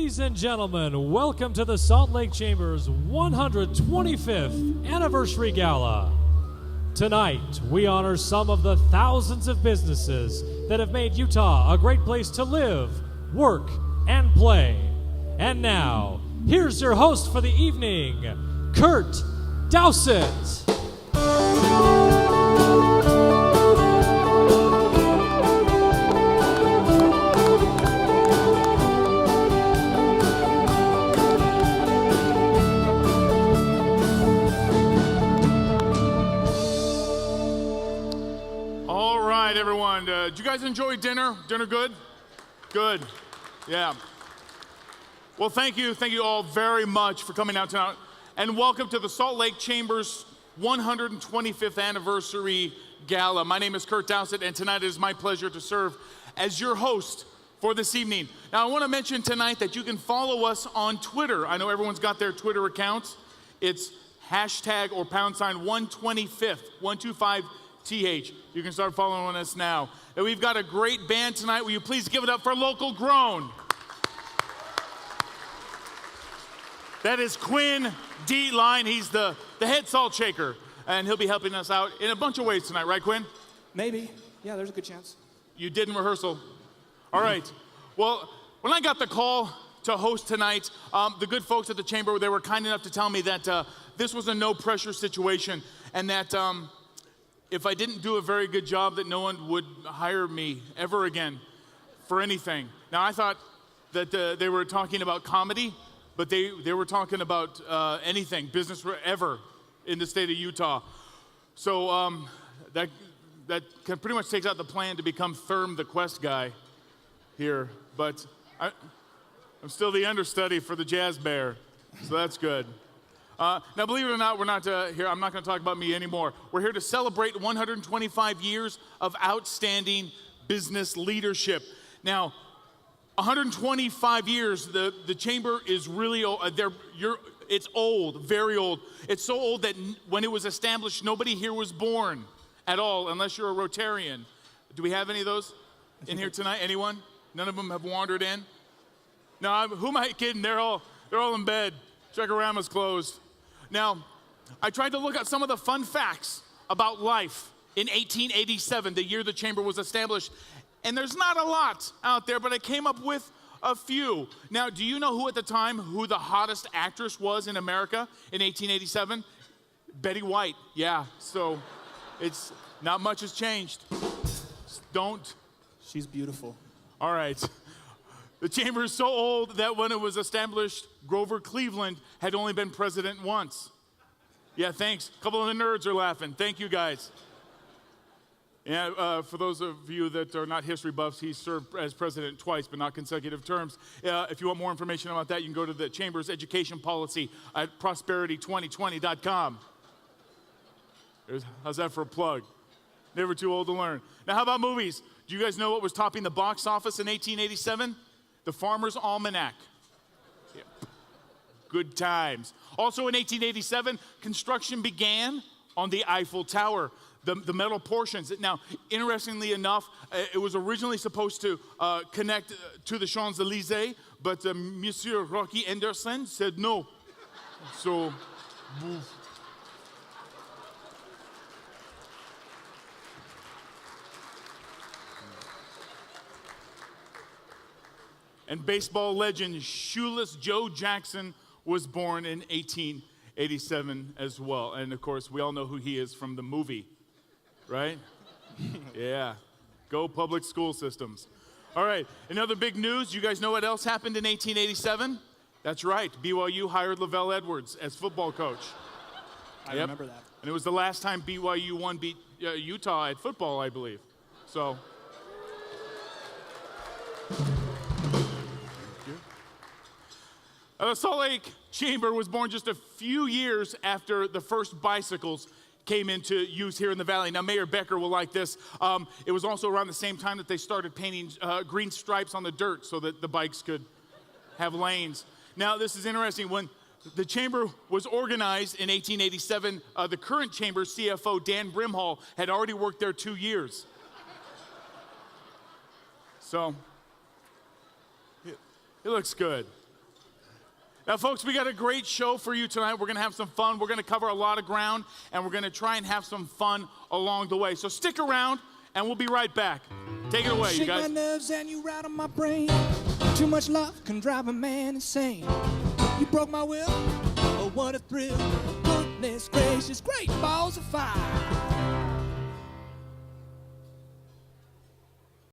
Ladies and gentlemen, welcome to the Salt Lake Chamber's 125th Anniversary Gala. Tonight, we honor some of the thousands of businesses that have made Utah a great place to live, work, and play. And now, here's your host for the evening, Kurt Dowsett. Everyone, did you guys enjoy dinner? Dinner good? Good. Yeah. Well, thank you all very much for coming out tonight, and welcome to the Salt Lake Chamber's 125th Anniversary Gala. My name is Kurt Dowsett, and tonight it is my pleasure to serve as your host for this evening. Now, I want to mention tonight that you can follow us on Twitter. I know everyone's got their Twitter accounts. It's hashtag or pound sign 125th, 125TH. You can start following us now. And we've got a great band tonight. Will you please give it up for Local Grown? That is Quinn D. Line. He's the head salt shaker, and he'll be helping us out in a bunch of ways tonight, right, Quinn? Maybe. Yeah, there's a good chance. You did in rehearsal. All right. Well, when I got the call to host tonight, the good folks at the Chamber, they were kind enough to tell me that this was a no-pressure situation, and that if I didn't do a very good job, that no one would hire me ever again for anything. Now, I thought that they were talking about comedy, but they were talking about anything, business ever in the state of Utah. So that pretty much takes out the plan to become Therm the Quest guy here. But I'm still the understudy for the Jazz Bear, so that's good. Now, believe it or not, we're not here. I'm not going to talk about me anymore. We're here to celebrate 125 years of outstanding business leadership. Now, 125 years, the Chamber is really old. It's old, very old. It's so old that when it was established, nobody here was born at all, unless you're a Rotarian. Do we have any of those in here tonight? Anyone? None of them have wandered in? No, who am I kidding? They're all in bed. Check-a-rama's closed. Now, I tried to look at some of the fun facts about life in 1887, the year the Chamber was established, and there's not a lot out there, but I came up with a few. Now, do you know who the hottest actress was in America in 1887? Betty White, yeah, so it's not much has changed. Don't. She's beautiful. All right. The Chamber is so old that when it was established, Grover Cleveland had only been president once. Yeah, thanks. A couple of the nerds are laughing. Thank you, guys. Yeah, for those of you that are not history buffs, he served as president twice, but not consecutive terms. If you want more information about that, you can go to the Chamber's education policy at prosperity2020.com. How's that for a plug? Never too old to learn. Now, how about movies? Do you guys know what was topping the box office in 1887? The Farmer's Almanac. Yeah. Good times. Also in 1887, construction began on the Eiffel Tower, the metal portions. Now, interestingly enough, it was originally supposed to connect to the Champs-Élysées, but Monsieur Rocky Anderson said no. So, and baseball legend Shoeless Joe Jackson was born in 1887 as well. And of course, we all know who he is from the movie, right? Yeah. Go public school systems. All right, another big news. You guys know what else happened in 1887? That's right. BYU hired Lavelle Edwards as football coach. I remember that. And it was the last time BYU beat Utah at football, I believe. So. The Salt Lake Chamber was born just a few years after the first bicycles came into use here in the valley. Now, Mayor Becker will like this. It was also around the same time that they started painting green stripes on the dirt so that the bikes could have lanes. Now, this is interesting. When the Chamber was organized in 1887, the current Chamber CFO, Dan Brimhall, had already worked there 2 years. So, it looks good. Now, folks, we got a great show for you tonight. We're going to have some fun. We're going to cover a lot of ground, and we're going to try and have some fun along the way. So stick around, and we'll be right back. Take it away, you guys. Shake my nerves and you rattle my brain. Too much love can drive a man insane. You broke my will, oh what a thrill. Goodness gracious, great balls of fire.